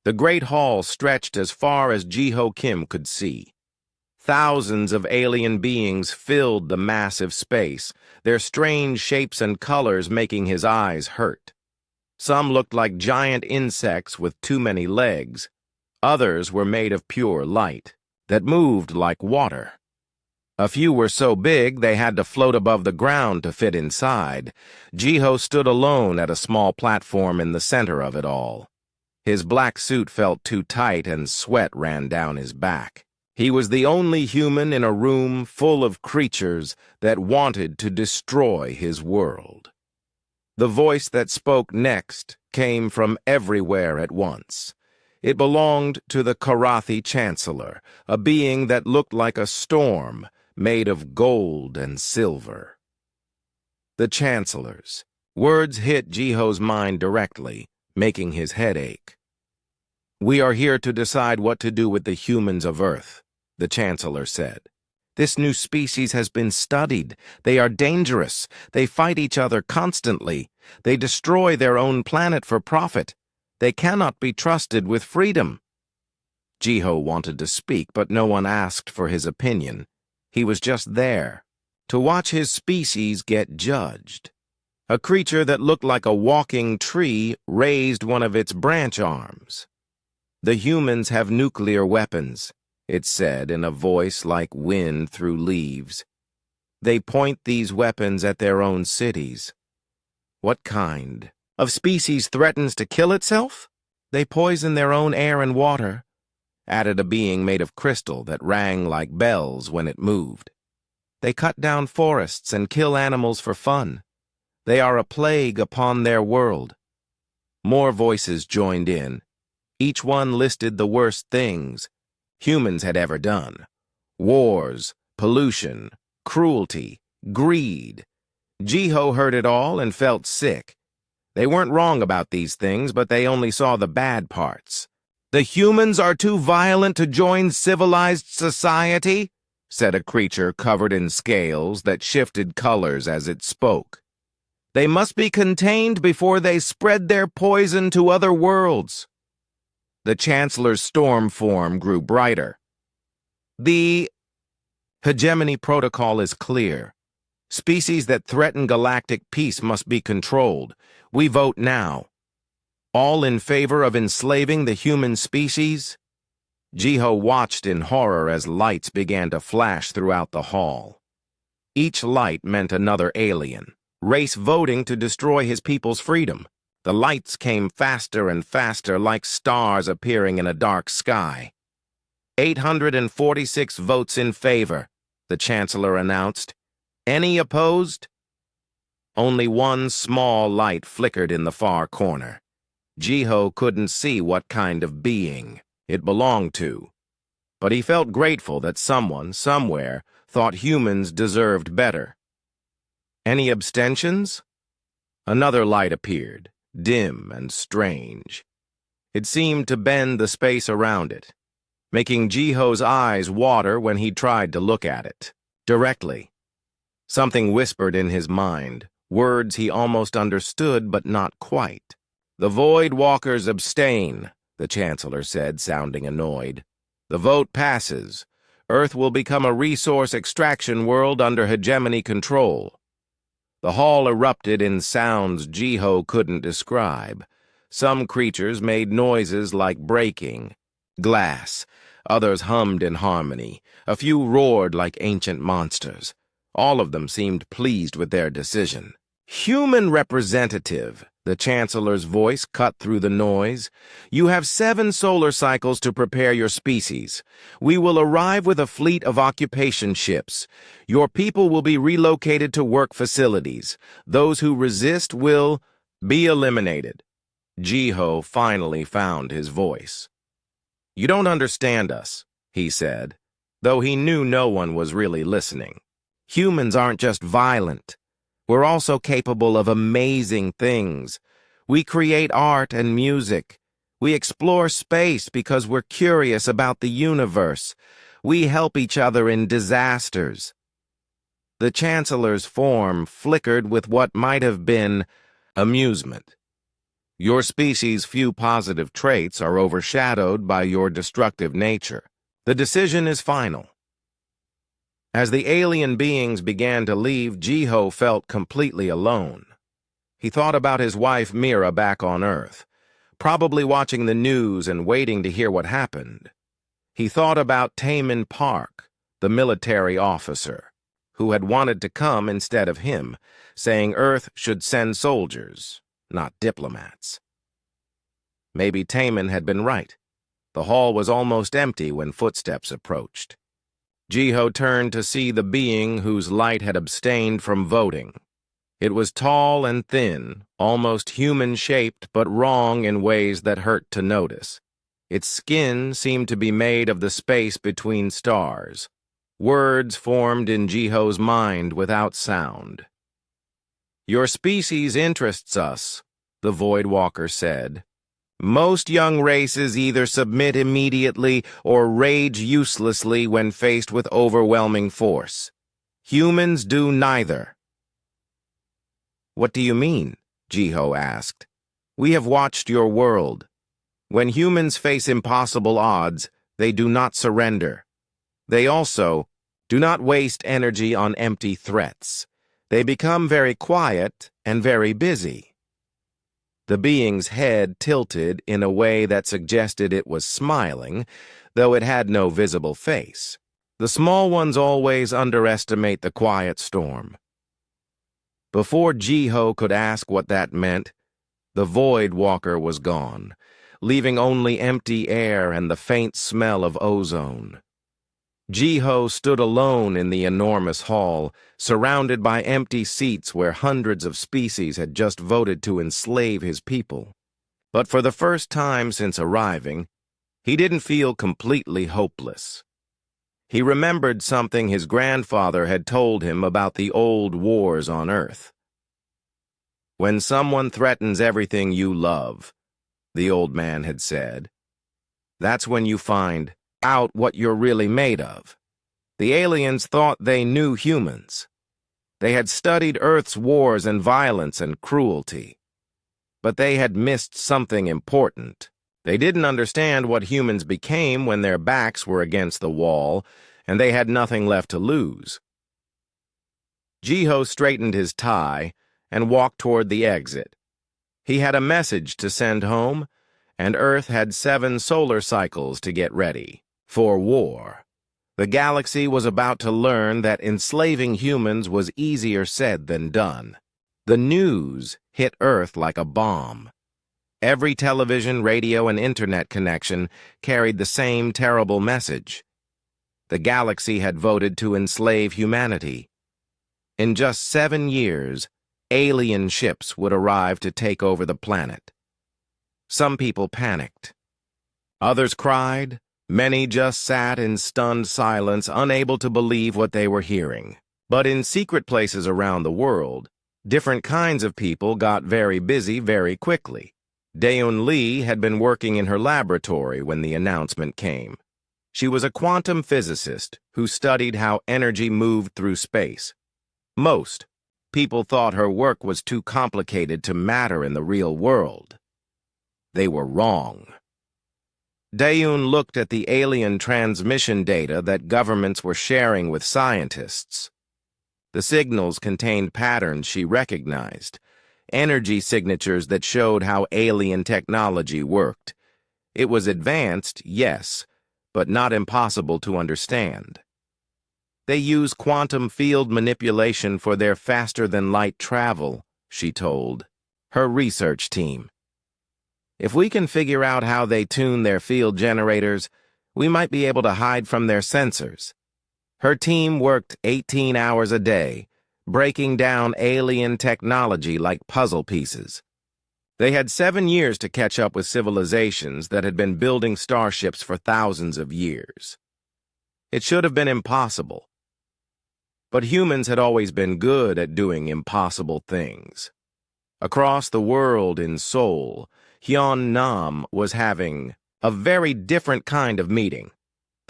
The great hall stretched as far as Jiho Kim could see. Thousands of alien beings filled the massive space, their strange shapes and colors making his eyes hurt. Some looked like giant insects with too many legs. Others were made of pure light, that moved like water. A few were so big they had to float above the ground to fit inside. Jiho stood alone at a small platform in the center of it all. His black suit felt too tight and sweat ran down his back. He was the only human in a room full of creatures that wanted to destroy his world. The voice that spoke next came from everywhere at once. It belonged to the Karathi Chancellor, a being that looked like a storm made of gold and silver. The Chancellors. Words hit Jiho's mind directly, making his head ache. "We are here to decide what to do with the humans of Earth," the Chancellor said. "This new species has been studied. They are dangerous. They fight each other constantly. They destroy their own planet for profit. They cannot be trusted with freedom." Jiho wanted to speak, but no one asked for his opinion. He was just there, to watch his species get judged. A creature that looked like a walking tree raised one of its branch arms. "The humans have nuclear weapons," it said in a voice like wind through leaves. "They point these weapons at their own cities." "What kind of species threatens to kill itself?" "They poison their own air and water," added a being made of crystal that rang like bells when it moved. "They cut down forests and kill animals for fun. They are a plague upon their world." More voices joined in. Each one listed the worst things humans had ever done. Wars, pollution, cruelty, greed. Jiho heard it all and felt sick. They weren't wrong about these things, but they only saw the bad parts. "The humans are too violent to join civilized society," said a creature covered in scales that shifted colors as it spoke. "They must be contained before they spread their poison to other worlds." The Chancellor's storm form grew brighter. "The hegemony protocol is clear. Species that threaten galactic peace must be controlled. We vote now. All in favor of enslaving the human species?" Jiho watched in horror as lights began to flash throughout the hall. Each light meant another alien, race voting to destroy his people's freedom. The lights came faster and faster like stars appearing in a dark sky. 846 votes in favor, the Chancellor announced. Any opposed? Only one small light flickered in the far corner. Jiho couldn't see what kind of being it belonged to, but he felt grateful that someone, somewhere, thought humans deserved better. Any abstentions? Another light appeared, dim and strange. It seemed to bend the space around it, making Jiho's eyes water when he tried to look at it directly. Something whispered in his mind, words he almost understood but not quite. "The Void Walkers abstain," the Chancellor said, sounding annoyed. "The vote passes. Earth will become a resource extraction world under hegemony control." The hall erupted in sounds Jiho couldn't describe. Some creatures made noises like breaking glass. Others hummed in harmony. A few roared like ancient monsters. All of them seemed pleased with their decision. "Human representative," the Chancellor's voice cut through the noise. "You have 7 solar cycles to prepare your species. We will arrive with a fleet of occupation ships. Your people will be relocated to work facilities. Those who resist will be eliminated." Jiho finally found his voice. "You don't understand us," he said, though he knew no one was really listening. "Humans aren't just violent. We're also capable of amazing things. We create art and music. We explore space because we're curious about the universe. We help each other in disasters." The Chancellor's form flickered with what might have been amusement. Your species' few positive traits are overshadowed by your destructive nature. The decision is final. As the alien beings began to leave, Jiho felt completely alone. He thought about his wife Mira back on Earth, probably watching the news and waiting to hear what happened. He thought about Taman Park, the military officer, who had wanted to come instead of him, saying Earth should send soldiers, not diplomats. Maybe Taman had been right. The hall was almost empty when footsteps approached. Jiho turned to see the being whose light had abstained from voting. It was tall and thin, almost human-shaped but wrong in ways that hurt to notice. Its skin seemed to be made of the space between stars. Words formed in Jiho's mind without sound. "Your species interests us," the Void Walker said. "Most young races either submit immediately or rage uselessly when faced with overwhelming force. Humans do neither." "What do you mean?" Jiho asked. "We have watched your world. When humans face impossible odds, they do not surrender. They also do not waste energy on empty threats. They become very quiet and very busy." The being's head tilted in a way that suggested it was smiling, though it had no visible face. The small ones always underestimate the quiet storm. Before Jiho could ask what that meant, the Void Walker was gone, leaving only empty air and the faint smell of ozone. Jiho stood alone in the enormous hall, surrounded by empty seats where hundreds of species had just voted to enslave his people. But for the first time since arriving, he didn't feel completely hopeless. He remembered something his grandfather had told him about the old wars on Earth. "When someone threatens everything you love," the old man had said, "that's when you find out what you're really made of." The aliens thought they knew humans. They had studied Earth's wars and violence and cruelty. But they had missed something important. They didn't understand what humans became when their backs were against the wall, and they had nothing left to lose. Jiho straightened his tie and walked toward the exit. He had a message to send home, and Earth had 7 solar cycles to get ready for war. The galaxy was about to learn that enslaving humans was easier said than done. The news hit Earth like a bomb. Every television, radio, and internet connection carried the same terrible message. The galaxy had voted to enslave humanity. In just 7 years, alien ships would arrive to take over the planet. Some people panicked. Others cried. Many just sat in stunned silence, unable to believe what they were hearing. But in secret places around the world, different kinds of people got very busy very quickly. Daeun Lee had been working in her laboratory when the announcement came. She was a quantum physicist who studied how energy moved through space. Most people thought her work was too complicated to matter in the real world. They were wrong. Daeun looked at the alien transmission data that governments were sharing with scientists. The signals contained patterns she recognized, energy signatures that showed how alien technology worked. It was advanced, yes, but not impossible to understand. They use quantum field manipulation for their faster-than-light travel, she told her research team. If we can figure out how they tune their field generators, we might be able to hide from their sensors. Her team worked 18 hours a day, breaking down alien technology like puzzle pieces. They had 7 years to catch up with civilizations that had been building starships for thousands of years. It should have been impossible. But humans had always been good at doing impossible things. Across the world in Seoul, Hyun Nam was having a very different kind of meeting.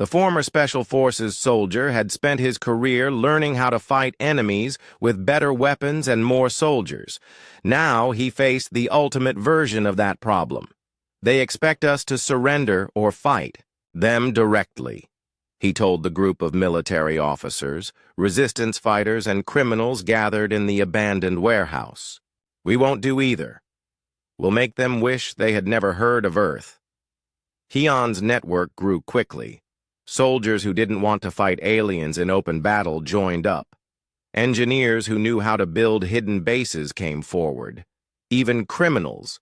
The former Special Forces soldier had spent his career learning how to fight enemies with better weapons and more soldiers. Now he faced the ultimate version of that problem. They expect us to surrender or fight them directly, he told the group of military officers, resistance fighters, and criminals gathered in the abandoned warehouse. We won't do either. We'll make them wish they had never heard of Earth. Heon's network grew quickly. Soldiers who didn't want to fight aliens in open battle joined up. Engineers who knew how to build hidden bases came forward. Even criminals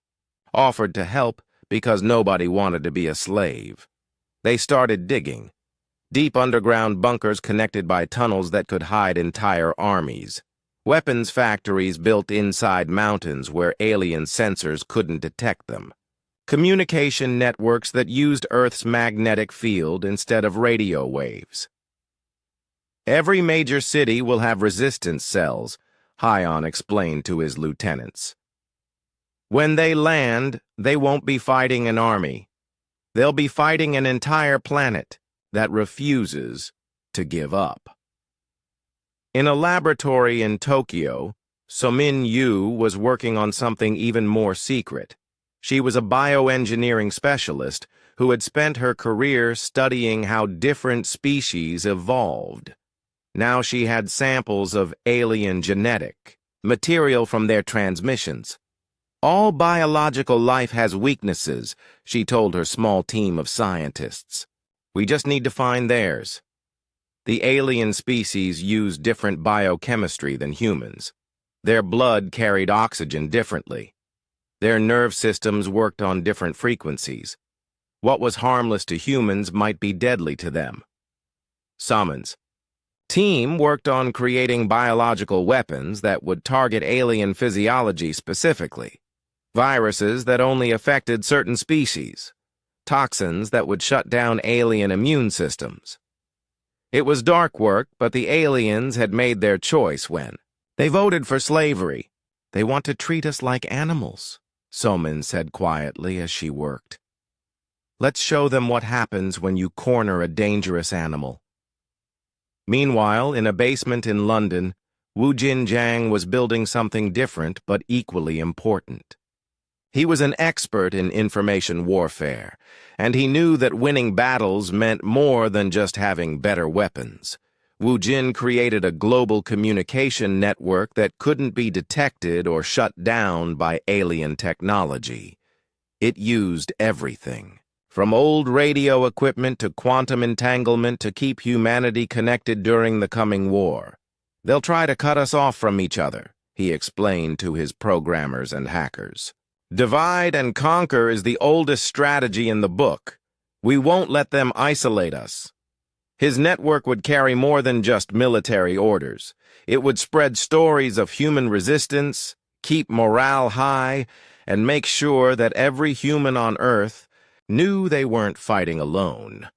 offered to help because nobody wanted to be a slave. They started digging. Deep underground bunkers connected by tunnels that could hide entire armies. Weapons factories built inside mountains where alien sensors couldn't detect them. Communication networks that used Earth's magnetic field instead of radio waves. Every major city will have resistance cells, Heon explained to his lieutenants. When they land, they won't be fighting an army. They'll be fighting an entire planet that refuses to give up. In a laboratory in Tokyo, Somin Yu was working on something even more secret. She was a bioengineering specialist who had spent her career studying how different species evolved. Now she had samples of alien genetic material from their transmissions. All biological life has weaknesses, she told her small team of scientists. We just need to find theirs. The alien species used different biochemistry than humans. Their blood carried oxygen differently. Their nerve systems worked on different frequencies. What was harmless to humans might be deadly to them. Summons. Team worked on creating biological weapons that would target alien physiology specifically. Viruses that only affected certain species. Toxins that would shut down alien immune systems. It was dark work, but the aliens had made their choice when they voted for slavery. They want to treat us like animals, Somin said quietly as she worked. Let's show them what happens when you corner a dangerous animal. Meanwhile, in a basement in London, Wu Jinjiang was building something different but equally important. He was an expert in information warfare, and he knew that winning battles meant more than just having better weapons. Wu Jin created a global communication network that couldn't be detected or shut down by alien technology. It used everything, from old radio equipment to quantum entanglement to keep humanity connected during the coming war. They'll try to cut us off from each other, he explained to his programmers and hackers. Divide and conquer is the oldest strategy in the book. We won't let them isolate us. His network would carry more than just military orders. It would spread stories of human resistance, keep morale high, and make sure that every human on Earth knew they weren't fighting alone.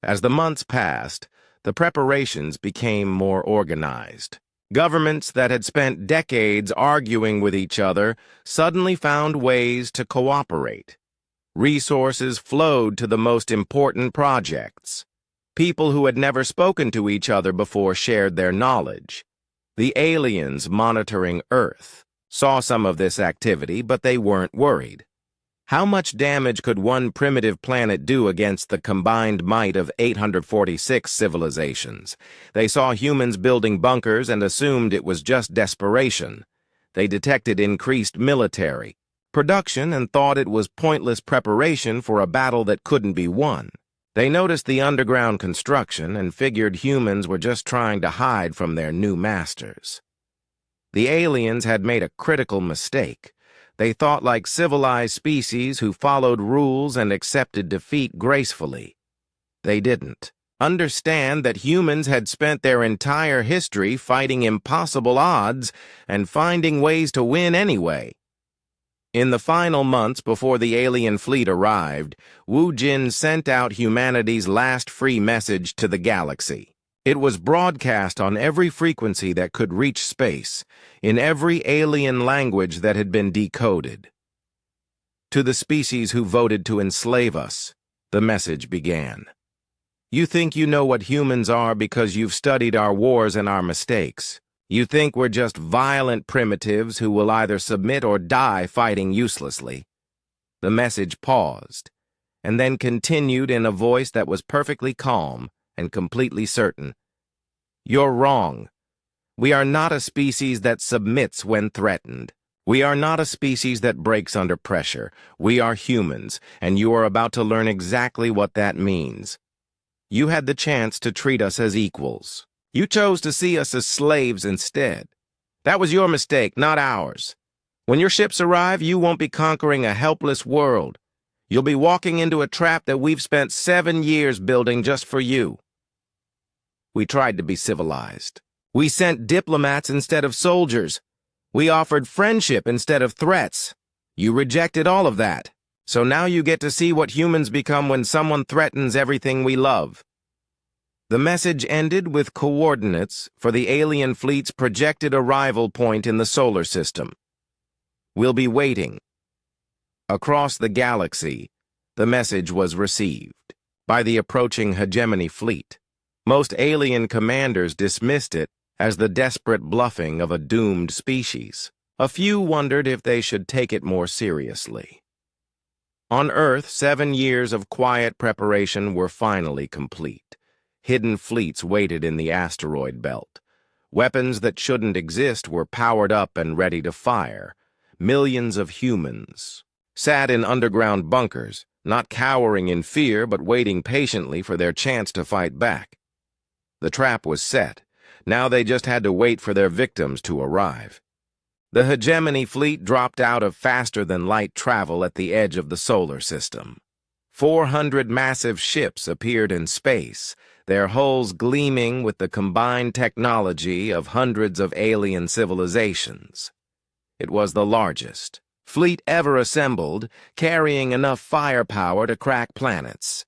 As the months passed, the preparations became more organized. Governments that had spent decades arguing with each other suddenly found ways to cooperate. Resources flowed to the most important projects. People who had never spoken to each other before shared their knowledge. The aliens monitoring Earth saw some of this activity, but they weren't worried. How much damage could one primitive planet do against the combined might of 846 civilizations? They saw humans building bunkers and assumed it was just desperation. They detected increased military production and thought it was pointless preparation for a battle that couldn't be won. They noticed the underground construction and figured humans were just trying to hide from their new masters. The aliens had made a critical mistake. They thought like civilized species who followed rules and accepted defeat gracefully. They didn't understand that humans had spent their entire history fighting impossible odds and finding ways to win anyway. In the final months before the alien fleet arrived, Wu Jin sent out humanity's last free message to the galaxy. It was broadcast on every frequency that could reach space, in every alien language that had been decoded. To the species who voted to enslave us, the message began. You think you know what humans are because you've studied our wars and our mistakes. You think we're just violent primitives who will either submit or die fighting uselessly. The message paused, and then continued in a voice that was perfectly calm and completely certain. You're wrong. We are not a species that submits when threatened. We are not a species that breaks under pressure. We are humans, and you are about to learn exactly what that means. You had the chance to treat us as equals. You chose to see us as slaves instead. That was your mistake, not ours. When your ships arrive, you won't be conquering a helpless world. You'll be walking into a trap that we've spent 7 years building just for you. We tried to be civilized. We sent diplomats instead of soldiers. We offered friendship instead of threats. You rejected all of that. So now you get to see what humans become when someone threatens everything we love. The message ended with coordinates for the alien fleet's projected arrival point in the solar system. We'll be waiting. Across the galaxy, the message was received by the approaching hegemony fleet. Most alien commanders dismissed it as the desperate bluffing of a doomed species. A few wondered if they should take it more seriously. On Earth, 7 years of quiet preparation were finally complete. Hidden fleets waited in the asteroid belt. Weapons that shouldn't exist were powered up and ready to fire. Millions of humans sat in underground bunkers, not cowering in fear but waiting patiently for their chance to fight back. The trap was set. Now they just had to wait for their victims to arrive. The hegemony fleet dropped out of faster-than-light travel at the edge of the solar system. 400 massive ships appeared in space, their hulls gleaming with the combined technology of hundreds of alien civilizations. It was the largest fleet ever assembled, carrying enough firepower to crack planets.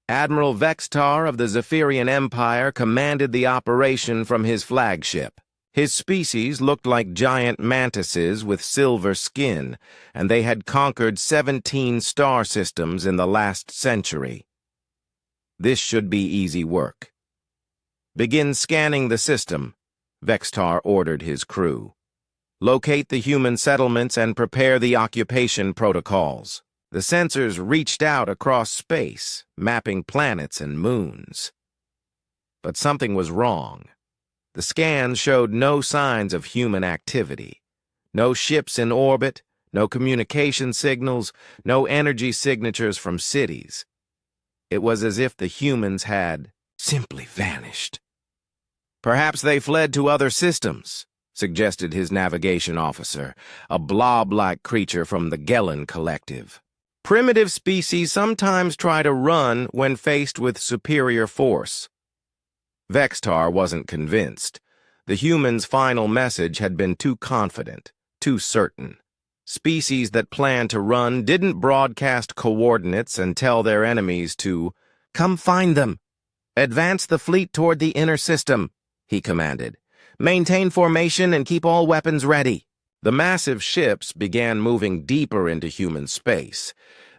Admiral Vextar of the Zephyrian Empire commanded the operation from his flagship. His species looked like giant mantises with silver skin, and they had conquered 17 star systems in the last century. This should be easy work. Begin scanning the system, Vextar ordered his crew. Locate the human settlements and prepare the occupation protocols. The sensors reached out across space, mapping planets and moons. But something was wrong. The scans showed no signs of human activity. No ships in orbit, no communication signals, no energy signatures from cities. It was as if the humans had simply vanished. Perhaps they fled to other systems, suggested his navigation officer, a blob-like creature from the Gelen Collective. Primitive species sometimes try to run when faced with superior force. Vextar wasn't convinced. The humans' final message had been too confident, too certain. Species that planned to run didn't broadcast coordinates and tell their enemies to, "Come find them. Advance the fleet toward the inner system," he commanded. "Maintain formation and keep all weapons ready." The massive ships began moving deeper into human space,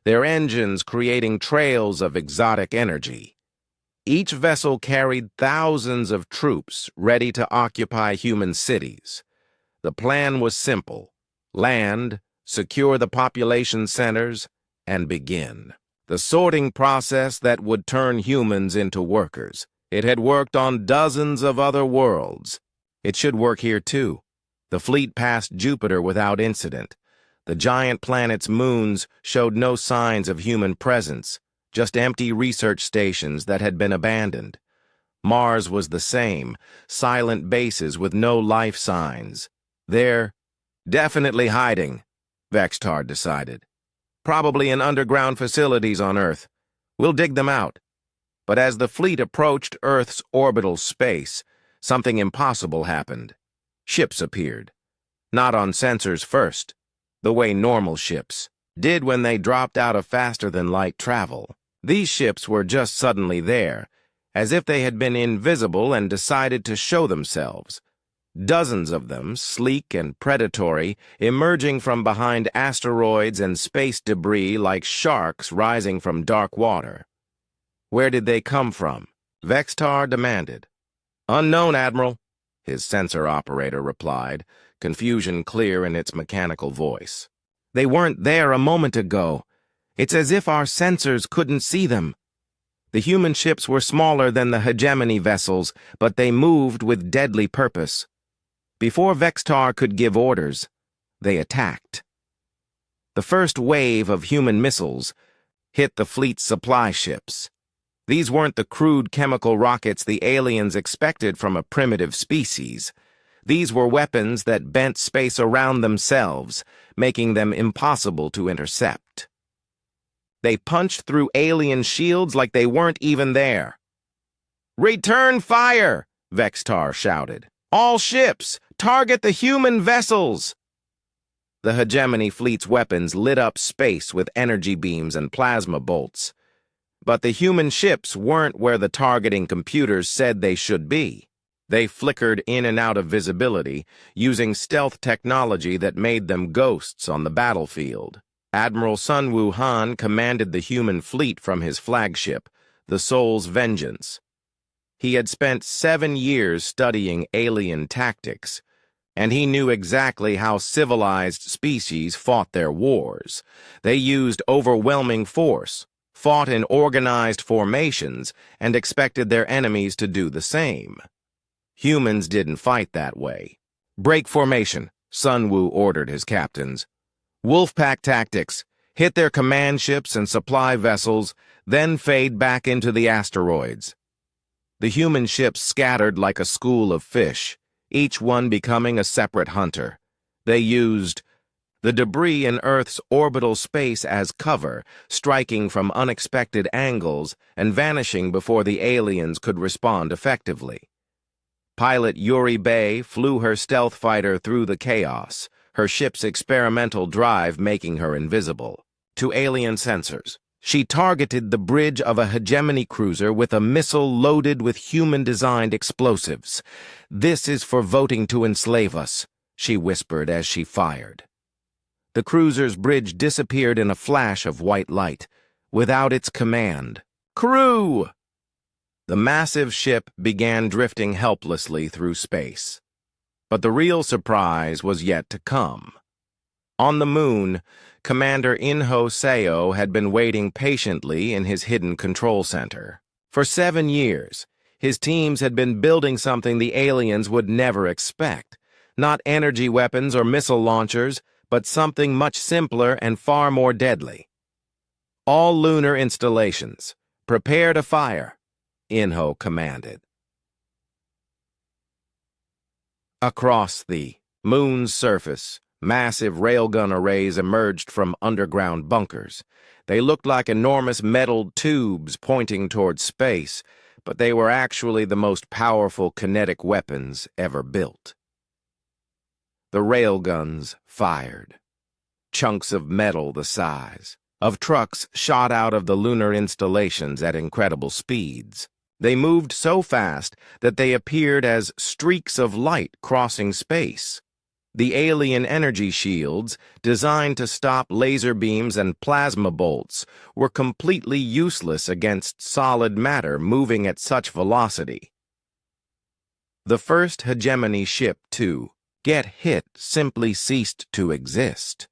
their engines creating trails of exotic energy. Each vessel carried thousands of troops ready to occupy human cities. The plan was simple: land, secure the population centers, and begin. The sorting process that would turn humans into workers. It had worked on dozens of other worlds. It should work here too. The fleet passed Jupiter without incident. The giant planet's moons showed no signs of human presence, just empty research stations that had been abandoned. Mars was the same, silent bases with no life signs. They're definitely hiding, Vextar decided. Probably in underground facilities on Earth. We'll dig them out. But as the fleet approached Earth's orbital space, something impossible happened. Ships appeared. Not on sensors first, the way normal ships did when they dropped out of faster-than-light travel. These ships were just suddenly there, as if they had been invisible and decided to show themselves. Dozens of them, sleek and predatory, emerging from behind asteroids and space debris like sharks rising from dark water. Where did they come from? Vextar demanded. Unknown, Admiral, his sensor operator replied, confusion clear in its mechanical voice. They weren't there a moment ago. It's as if our sensors couldn't see them. The human ships were smaller than the hegemony vessels, but they moved with deadly purpose. Before Vextar could give orders, they attacked. The first wave of human missiles hit the fleet's supply ships. These weren't the crude chemical rockets the aliens expected from a primitive species. These were weapons that bent space around themselves, making them impossible to intercept. They punched through alien shields like they weren't even there. "Return fire!" Vextar shouted. "All ships, target the human vessels!" The hegemony fleet's weapons lit up space with energy beams and plasma bolts. But the human ships weren't where the targeting computers said they should be. They flickered in and out of visibility, using stealth technology that made them ghosts on the battlefield. Admiral Sun Wuhan commanded the human fleet from his flagship, the Soul's Vengeance. He had spent 7 years studying alien tactics, and he knew exactly how civilized species fought their wars. They used overwhelming force, fought in organized formations, and expected their enemies to do the same. Humans didn't fight that way. "Break formation," Sun Wu ordered his captains. "Wolfpack tactics. Hit their command ships and supply vessels, then fade back into the asteroids." The human ships scattered like a school of fish, each one becoming a separate hunter. They used the debris in Earth's orbital space as cover, striking from unexpected angles and vanishing before the aliens could respond effectively. Pilot Yuri Bay flew her stealth fighter through the chaos, her ship's experimental drive making her invisible to alien sensors. She targeted the bridge of a hegemony cruiser with a missile loaded with human-designed explosives. "This is for voting to enslave us," she whispered as she fired. The cruiser's bridge disappeared in a flash of white light, without its command. "Crew!" The massive ship began drifting helplessly through space. But the real surprise was yet to come. On the moon, Commander Inho Seo had been waiting patiently in his hidden control center. For 7 years, his teams had been building something the aliens would never expect. Not energy weapons or missile launchers, but something much simpler and far more deadly. "All lunar installations, prepare to fire," Inho commanded. Across the moon's surface, massive railgun arrays emerged from underground bunkers. They looked like enormous metal tubes pointing toward space, but they were actually the most powerful kinetic weapons ever built. The railguns fired. Chunks of metal the size of trucks shot out of the lunar installations at incredible speeds. They moved so fast that they appeared as streaks of light crossing space. The alien energy shields, designed to stop laser beams and plasma bolts, were completely useless against solid matter moving at such velocity. The first hegemony ship to get hit simply ceased to exist.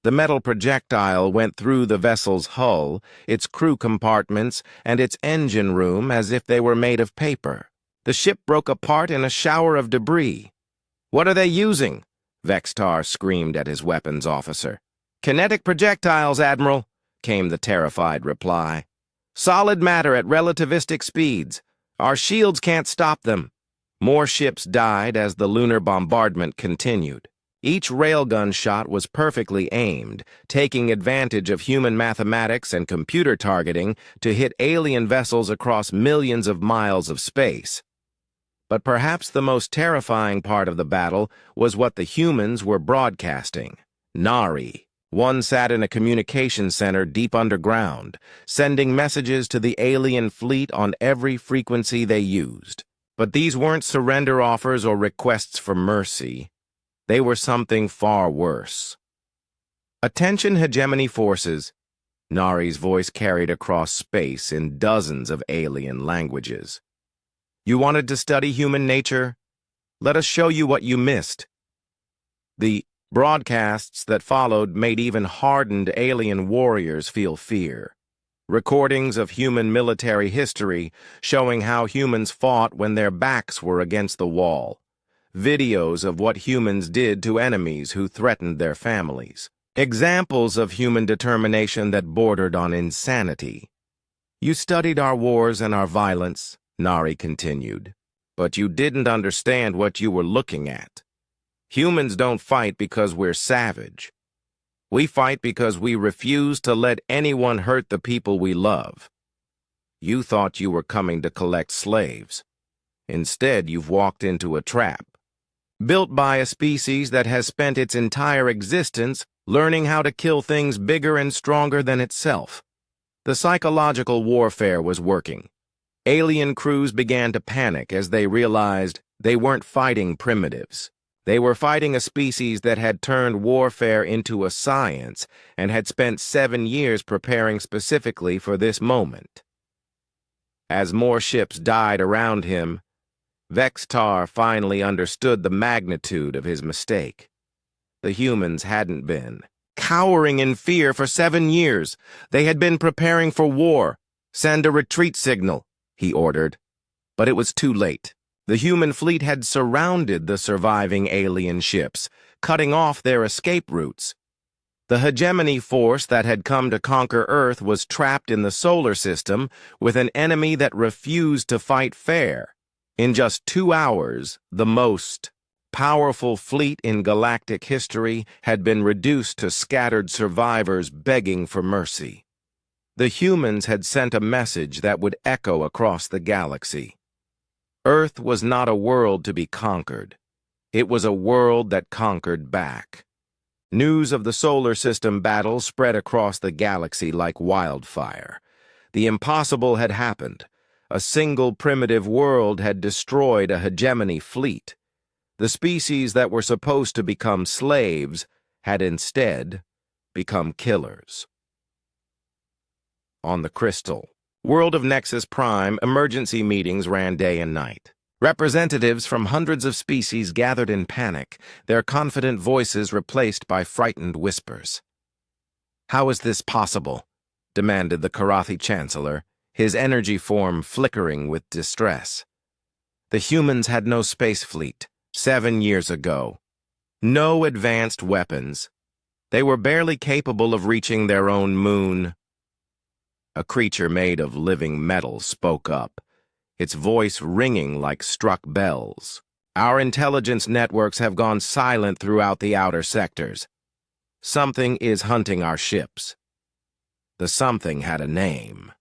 The metal projectile went through the vessel's hull, its crew compartments, and its engine room as if they were made of paper. The ship broke apart in a shower of debris. "What are they using?" Vextar screamed at his weapons officer. "Kinetic projectiles, Admiral," came the terrified reply. "Solid matter at relativistic speeds. Our shields can't stop them." More ships died as the lunar bombardment continued. Each railgun shot was perfectly aimed, taking advantage of human mathematics and computer targeting to hit alien vessels across millions of miles of space. But perhaps the most terrifying part of the battle was what the humans were broadcasting. Nari. One sat in a communication center deep underground, sending messages to the alien fleet on every frequency they used. But these weren't surrender offers or requests for mercy. They were something far worse. "Attention hegemony forces. Nari's voice carried across space in dozens of alien languages. You wanted to study human nature? Let us show you what you missed. The broadcasts that followed made even hardened alien warriors feel fear. Recordings of human military history showing how humans fought when their backs were against the wall. Videos of what humans did to enemies who threatened their families. Examples of human determination that bordered on insanity. You studied our wars and our violence, Nari continued, but you didn't understand what you were looking at. Humans don't fight because we're savage. We fight because we refuse to let anyone hurt the people we love. You thought you were coming to collect slaves. Instead, you've walked into a trap. Built by a species that has spent its entire existence learning how to kill things bigger and stronger than itself. The psychological warfare was working. Alien crews began to panic as they realized they weren't fighting primitives. They were fighting a species that had turned warfare into a science and had spent 7 years preparing specifically for this moment. As more ships died around him, Vextar finally understood the magnitude of his mistake. The humans hadn't been cowering in fear for 7 years. They had been preparing for war. Send a retreat signal, he ordered. But it was too late. The human fleet had surrounded the surviving alien ships, cutting off their escape routes. The hegemony force that had come to conquer Earth was trapped in the solar system with an enemy that refused to fight fair. In just 2 hours, the most powerful fleet in galactic history had been reduced to scattered survivors begging for mercy. The humans had sent a message that would echo across the galaxy. Earth was not a world to be conquered. It was a world that conquered back. News of the solar system battle spread across the galaxy like wildfire. The impossible had happened. A single primitive world had destroyed a hegemony fleet. The species that were supposed to become slaves had instead become killers. On the crystal, World of Nexus Prime, emergency meetings ran day and night. Representatives from hundreds of species gathered in panic, their confident voices replaced by frightened whispers. "How is this possible?" demanded the Karathi Chancellor, his energy form flickering with distress. The humans had no space fleet 7 years ago. No advanced weapons. They were barely capable of reaching their own moon. A creature made of living metal spoke up, its voice ringing like struck bells. "Our intelligence networks have gone silent throughout the outer sectors. Something is hunting our ships." The something had a name.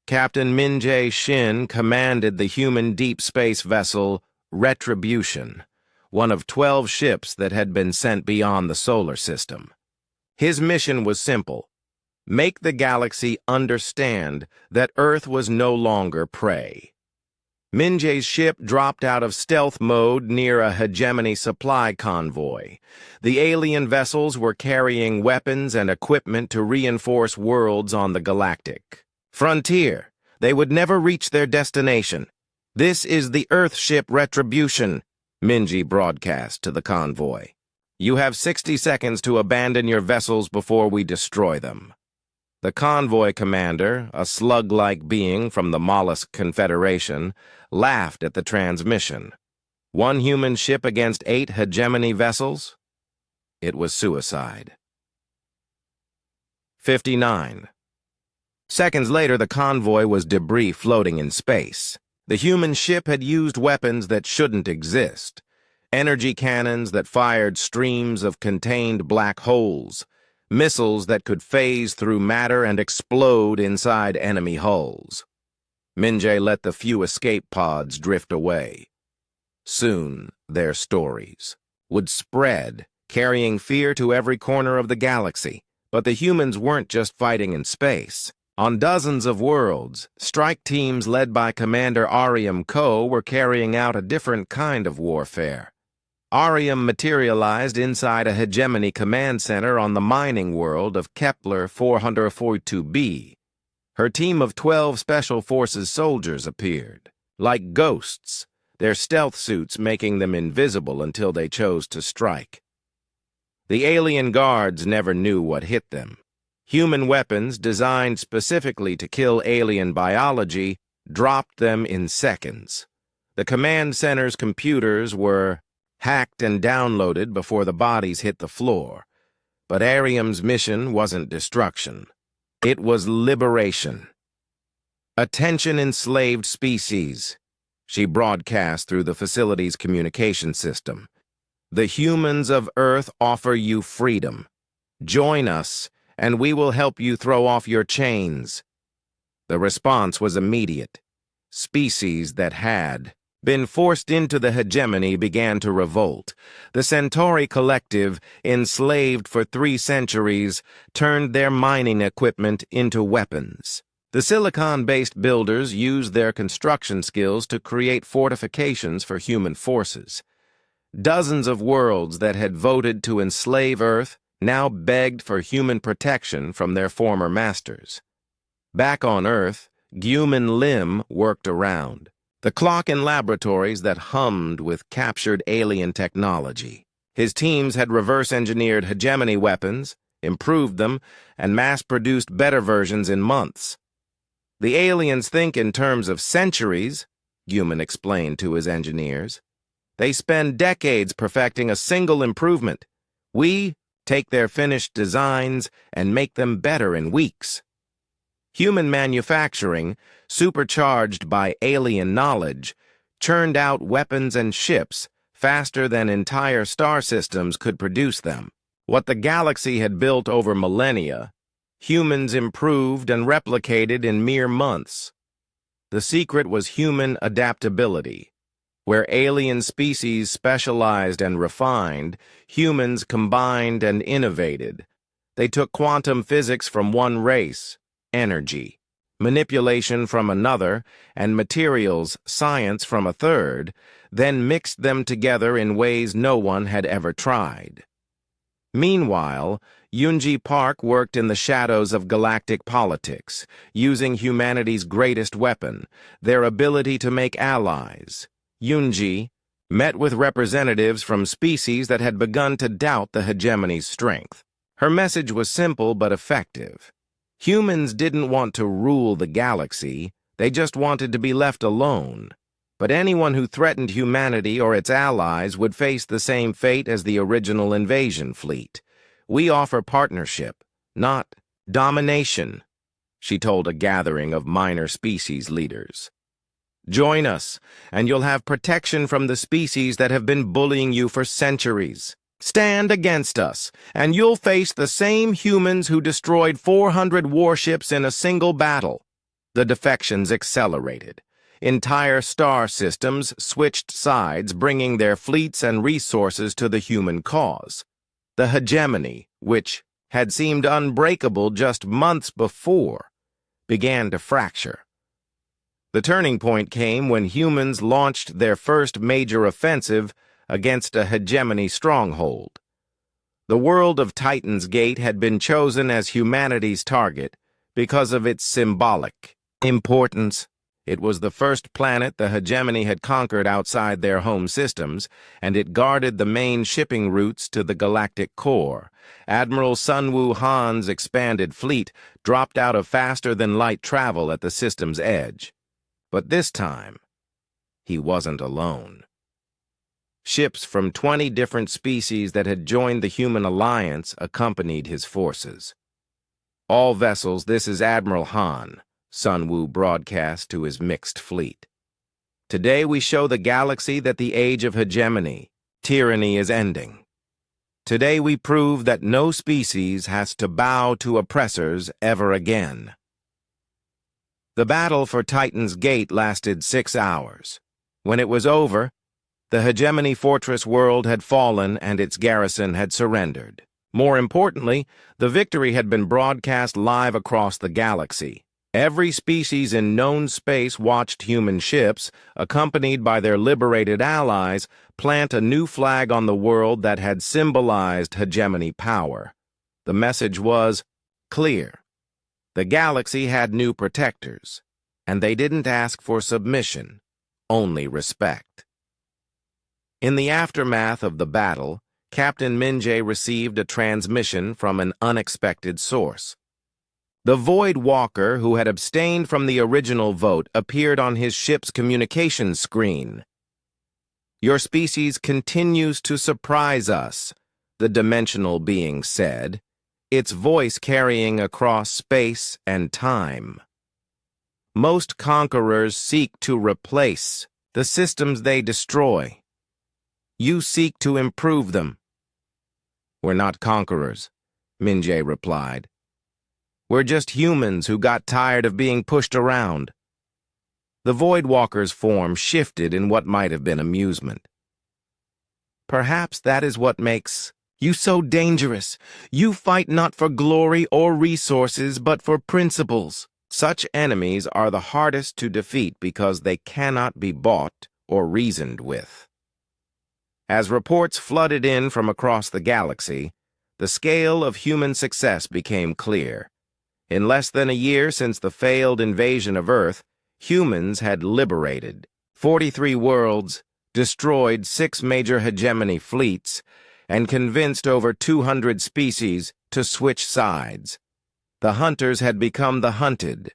Captain Min-Jae Shin commanded the human deep space vessel Retribution, one of 12 ships that had been sent beyond the solar system. His mission was simple: make the galaxy understand that Earth was no longer prey. Min-Jae's ship dropped out of stealth mode near a hegemony supply convoy. The alien vessels were carrying weapons and equipment to reinforce worlds on the galactic frontier. They would never reach their destination. "This is the Earth ship Retribution," Min-Jae broadcast to the convoy. "You have 60 seconds to abandon your vessels before we destroy them." The convoy commander, a slug-like being from the Mollusk Confederation, laughed at the transmission. 1 human ship against 8 hegemony vessels? It was suicide. 59. Seconds later, the convoy was debris floating in space. The human ship had used weapons that shouldn't exist. Energy cannons that fired streams of contained black holes. Missiles that could phase through matter and explode inside enemy hulls. Min-Jae let the few escape pods drift away. Soon, their stories would spread, carrying fear to every corner of the galaxy. But the humans weren't just fighting in space. On dozens of worlds, strike teams led by Commander Ariam Ko were carrying out a different kind of warfare. Arium materialized inside a hegemony command center on the mining world of Kepler 442b. Her team of 12 Special Forces soldiers appeared, like ghosts, their stealth suits making them invisible until they chose to strike. The alien guards never knew what hit them. Human weapons designed specifically to kill alien biology dropped them in seconds. The command center's computers were hacked and downloaded before the bodies hit the floor. But Arium's mission wasn't destruction. It was liberation. "Attention, enslaved species," she broadcast through the facility's communication system. "The humans of Earth offer you freedom. Join us, and we will help you throw off your chains." The response was immediate. Species that had been forced into the hegemony began to revolt. The Centauri collective, enslaved for 3 centuries, turned their mining equipment into weapons. The silicon-based builders used their construction skills to create fortifications for human forces. Dozens of worlds that had voted to enslave Earth now begged for human protection from their former masters. Back on Earth, Guman Lim worked around. The clock in laboratories that hummed with captured alien technology. His teams had reverse-engineered hegemony weapons, improved them, and mass-produced better versions in months. "The aliens think in terms of centuries," Guman explained to his engineers. "They spend decades perfecting a single improvement. We take their finished designs and make them better in weeks." Human manufacturing, supercharged by alien knowledge, churned out weapons and ships faster than entire star systems could produce them. What the galaxy had built over millennia, humans improved and replicated in mere months. The secret was human adaptability. Where alien species specialized and refined, humans combined and innovated. They took quantum physics from one race, energy, manipulation from another, and materials science from a third, then mixed them together in ways no one had ever tried. Meanwhile, Yunji Park worked in the shadows of galactic politics, using humanity's greatest weapon, their ability to make allies. Yunji met with representatives from species that had begun to doubt the hegemony's strength. Her message was simple but effective. Humans didn't want to rule the galaxy, they just wanted to be left alone. But anyone who threatened humanity or its allies would face the same fate as the original invasion fleet. "We offer partnership, not domination," she told a gathering of minor species leaders. "Join us, and you'll have protection from the species that have been bullying you for centuries. Stand against us, and you'll face the same humans who destroyed 400 warships in a single battle." The defections accelerated. Entire star systems switched sides, bringing their fleets and resources to the human cause. The hegemony, which had seemed unbreakable just months before, began to fracture. The turning point came when humans launched their first major offensive against a hegemony stronghold. The world of Titan's Gate had been chosen as humanity's target because of its symbolic importance. It was the first planet the hegemony had conquered outside their home systems, and it guarded the main shipping routes to the galactic core. Admiral Sunwoo Han's expanded fleet dropped out of faster-than-light travel at the system's edge. But this time, he wasn't alone. Ships from 20 different species that had joined the human alliance accompanied his forces. "All vessels, this is Admiral Han," Sunwoo broadcast to his mixed fleet. "Today we show the galaxy that the age of hegemony, tyranny is ending. Today we prove that no species has to bow to oppressors ever again." The battle for Titan's Gate lasted 6 hours. When it was over, the hegemony fortress world had fallen and its garrison had surrendered. More importantly, the victory had been broadcast live across the galaxy. Every species in known space watched human ships, accompanied by their liberated allies, plant a new flag on the world that had symbolized hegemony power. The message was clear. The galaxy had new protectors, and they didn't ask for submission, only respect. In the aftermath of the battle, Captain Minjay received a transmission from an unexpected source. The Void Walker, who had abstained from the original vote, appeared on his ship's communications screen. "Your species continues to surprise us," the dimensional being said, its voice carrying across space and time. "Most conquerors seek to replace the systems they destroy. You seek to improve them." "We're not conquerors," Minjay replied. "We're just humans who got tired of being pushed around." The Voidwalker's form shifted in what might have been amusement. "Perhaps that is what makes you so dangerous. You fight not for glory or resources, but for principles. Such enemies are the hardest to defeat because they cannot be bought or reasoned with." As reports flooded in from across the galaxy, the scale of human success became clear. In less than a year since the failed invasion of Earth, humans had liberated 43 worlds, destroyed 6 major hegemony fleets, and convinced over 200 species to switch sides. The hunters had become the hunted.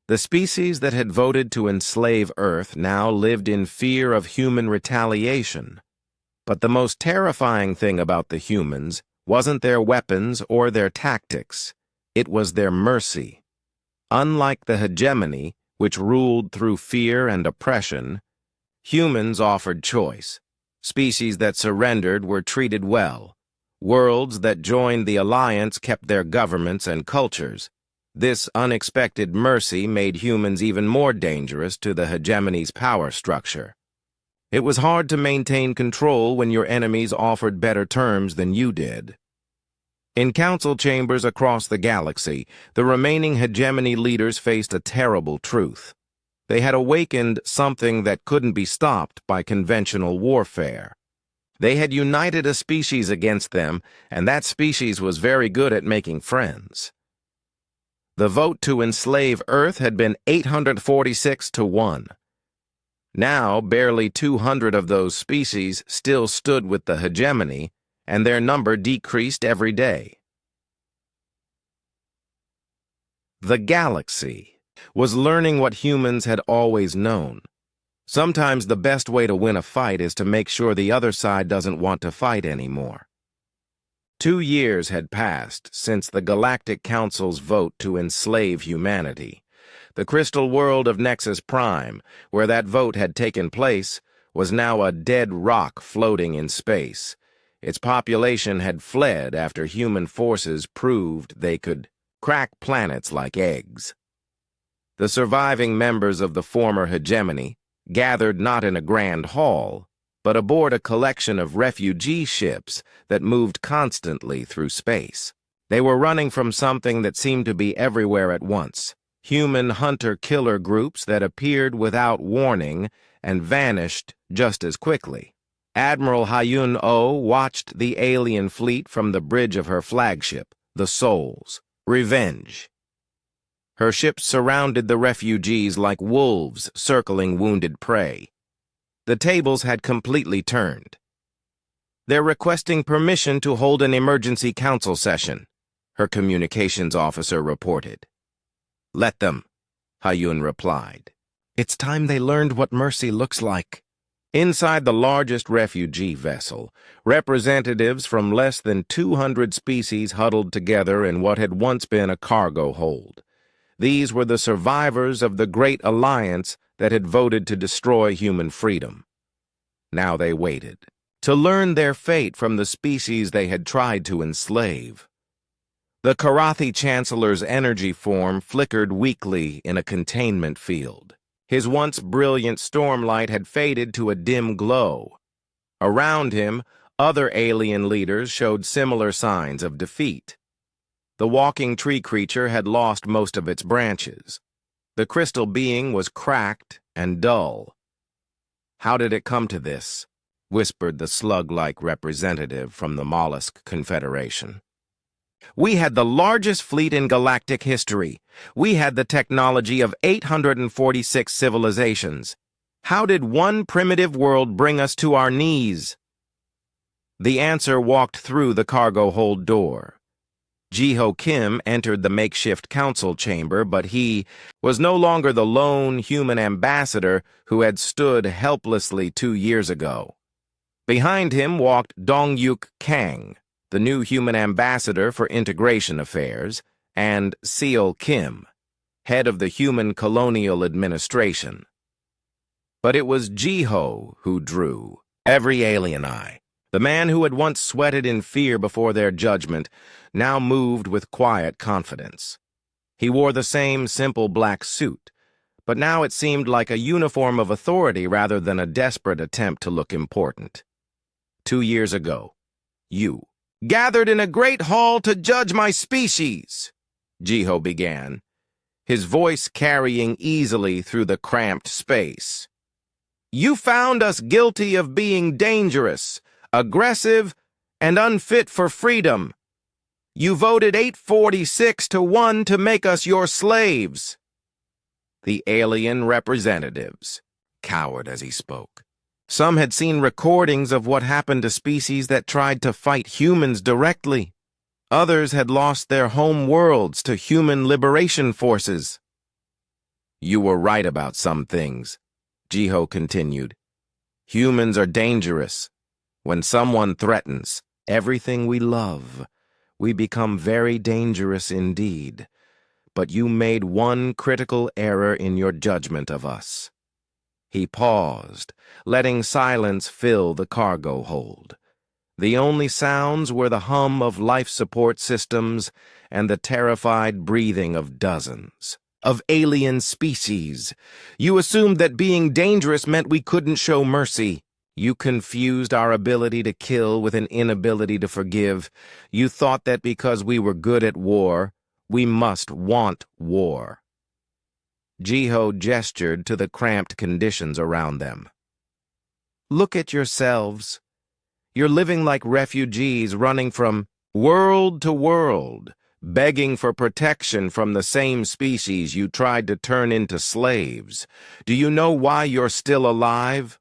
The species that had voted to enslave Earth now lived in fear of human retaliation. But the most terrifying thing about the humans wasn't their weapons or their tactics. It was their mercy. Unlike the hegemony, which ruled through fear and oppression, humans offered choice. Species that surrendered were treated well. Worlds that joined the alliance kept their governments and cultures. This unexpected mercy made humans even more dangerous to the hegemony's power structure. It was hard to maintain control when your enemies offered better terms than you did. In council chambers across the galaxy, the remaining hegemony leaders faced a terrible truth. They had awakened something that couldn't be stopped by conventional warfare. They had united a species against them, and that species was very good at making friends. The vote to enslave Earth had been 846 to 1. Now, barely 200 of those species still stood with the hegemony, and their number decreased every day. The galaxy was learning what humans had always known. Sometimes the best way to win a fight is to make sure the other side doesn't want to fight anymore. 2 years had passed since the Galactic Council's vote to enslave humanity. The crystal world of Nexus Prime, where that vote had taken place, was now a dead rock floating in space. Its population had fled after human forces proved they could crack planets like eggs. The surviving members of the former hegemony gathered not in a grand hall, but aboard a collection of refugee ships that moved constantly through space. They were running from something that seemed to be everywhere at once: human hunter-killer groups that appeared without warning and vanished just as quickly. Admiral Hayun-O watched the alien fleet from the bridge of her flagship, the Soul's Revenge. Her ships surrounded the refugees like wolves circling wounded prey. The tables had completely turned. "They're requesting permission to hold an emergency council session," her communications officer reported. "Let them," Hayun replied. "It's time they learned what mercy looks like." Inside the largest refugee vessel, representatives from less than 200 species huddled together in what had once been a cargo hold. These were the survivors of the Great Alliance that had voted to destroy human freedom. Now they waited to learn their fate from the species they had tried to enslave. The Karathi Chancellor's energy form flickered weakly in a containment field. His once brilliant stormlight had faded to a dim glow. Around him, other alien leaders showed similar signs of defeat. The walking tree creature had lost most of its branches. The crystal being was cracked and dull. "How did it come to this?" whispered the slug-like representative from the Mollusk Confederation. "We had the largest fleet in galactic history. We had the technology of 846 civilizations. How did one primitive world bring us to our knees?" The answer walked through the cargo hold door. Ji-Ho Kim entered the makeshift council chamber, but he was no longer the lone human ambassador who had stood helplessly 2 years ago. Behind him walked Dong-Yuk Kang, the new human ambassador for integration affairs, and Seal Kim, head of the Human Colonial Administration. But it was Ji-Ho who drew every alien eye. The man who had once sweated in fear before their judgment now moved with quiet confidence. He wore the same simple black suit, but now it seemed like a uniform of authority rather than a desperate attempt to look important. 2 years ago, you gathered in a great hall to judge my species, Ji-Ho began, his voice carrying easily through the cramped space. You found us guilty of being dangerous, aggressive, and unfit for freedom. You voted 846-1 to make us your slaves. The alien representatives cowered as he spoke. Some had seen recordings of what happened to species that tried to fight humans directly. Others had lost their home worlds to human liberation forces. You were right about some things, Ji-Ho continued. Humans are dangerous. When someone threatens everything we love, we become very dangerous indeed. But you made one critical error in your judgment of us. He paused, letting silence fill the cargo hold. The only sounds were the hum of life support systems and the terrified breathing of dozens of alien species. You assumed that being dangerous meant we couldn't show mercy. You confused our ability to kill with an inability to forgive. You thought that because we were good at war, we must want war. Ji-Ho gestured to the cramped conditions around them. Look at yourselves. You're living like refugees running from world to world, begging for protection from the same species you tried to turn into slaves. Do you know why you're still alive?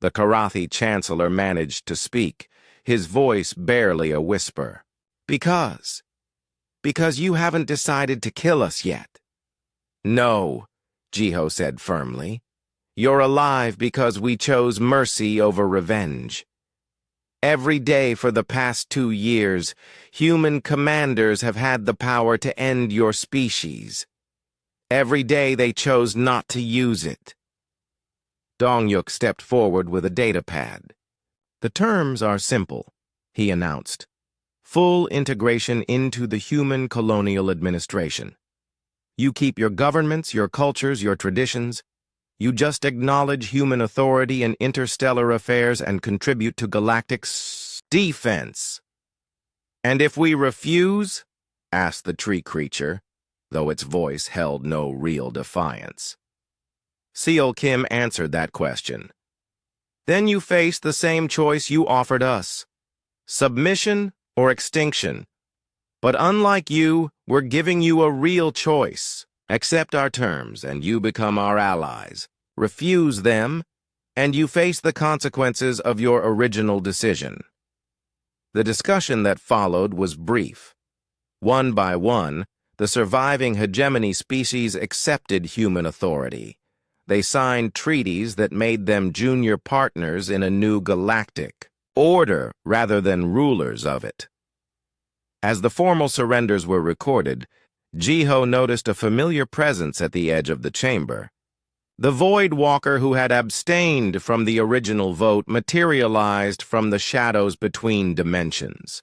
The Karathi chancellor managed to speak, his voice barely a whisper. Because you haven't decided to kill us yet. No, Ji-Ho said firmly. You're alive because we chose mercy over revenge. Every day for the past 2 years, human commanders have had the power to end your species. Every day they chose not to use it. Dong-Yuk stepped forward with a data pad. The terms are simple, he announced. Full integration into the Human Colonial Administration. You keep your governments, your cultures, your traditions. You just acknowledge human authority in interstellar affairs and contribute to galactic defense. And if we refuse? Asked the tree creature, though its voice held no real defiance. Seal Kim answered that question. Then you face the same choice you offered us. Submission or extinction. But unlike you, we're giving you a real choice. Accept our terms, and you become our allies. Refuse them, and you face the consequences of your original decision. The discussion that followed was brief. One by one, the surviving hegemony species accepted human authority. They signed treaties that made them junior partners in a new galactic order rather than rulers of it. As the formal surrenders were recorded, Ji-Ho noticed a familiar presence at the edge of the chamber. The Void Walker who had abstained from the original vote materialized from the shadows between dimensions.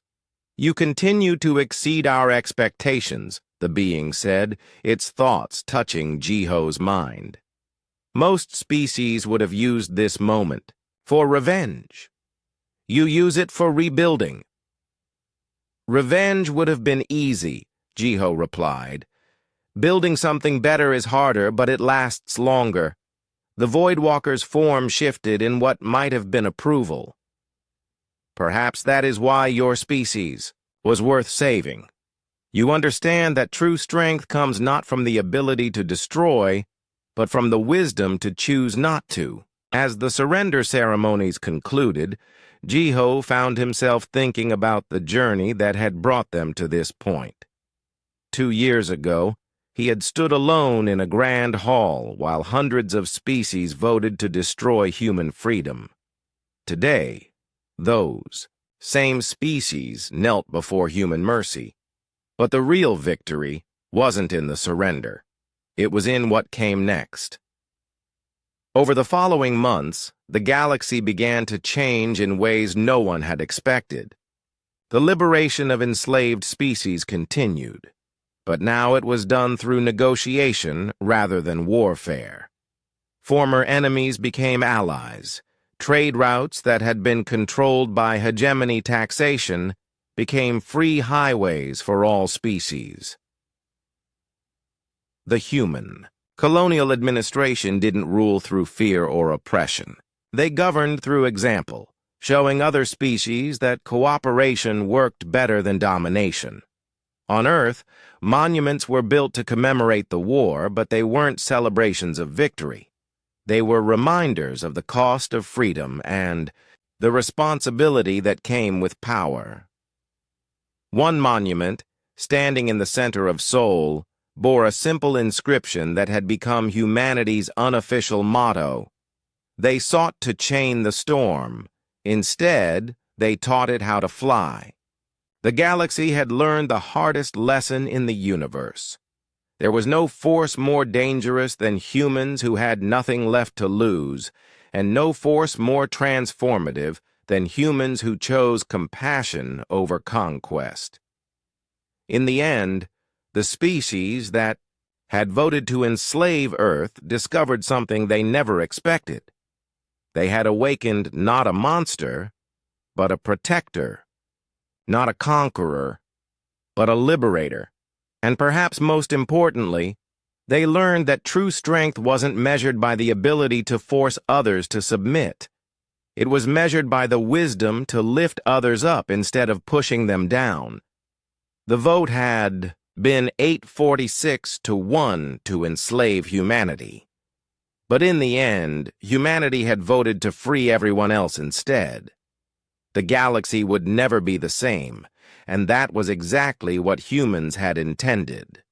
You continue to exceed our expectations, the being said, its thoughts touching Ji-Ho's mind. Most species would have used this moment for revenge. You use it for rebuilding. Revenge would have been easy, Ji-Ho replied. Building something better is harder, but it lasts longer. The Voidwalker's form shifted in what might have been approval. Perhaps that is why your species was worth saving. You understand that true strength comes not from the ability to destroy, but from the wisdom to choose not to. As the surrender ceremonies concluded, Jiho found himself thinking about the journey that had brought them to this point. 2 years ago, he had stood alone in a grand hall while hundreds of species voted to destroy human freedom. Today, those same species knelt before human mercy. But the real victory wasn't in the surrender. It was in what came next. Over the following months, the galaxy began to change in ways no one had expected. The liberation of enslaved species continued, but now it was done through negotiation rather than warfare. Former enemies became allies. Trade routes that had been controlled by hegemony taxation became free highways for all species. The human. Colonial administration didn't rule through fear or oppression. They governed through example, showing other species that cooperation worked better than domination. On Earth, monuments were built to commemorate the war, but they weren't celebrations of victory. They were reminders of the cost of freedom and the responsibility that came with power. One monument, standing in the center of Seoul, bore a simple inscription that had become humanity's unofficial motto. They sought to chain the storm. Instead, they taught it how to fly. The galaxy had learned the hardest lesson in the universe. There was no force more dangerous than humans who had nothing left to lose, and no force more transformative than humans who chose compassion over conquest. In the end, the species that had voted to enslave Earth discovered something they never expected. They had awakened not a monster, but a protector, not a conqueror, but a liberator. And perhaps most importantly, they learned that true strength wasn't measured by the ability to force others to submit. It was measured by the wisdom to lift others up instead of pushing them down. The vote had been 846-1 to enslave humanity. But in the end, humanity had voted to free everyone else instead. The galaxy would never be the same, and that was exactly what humans had intended.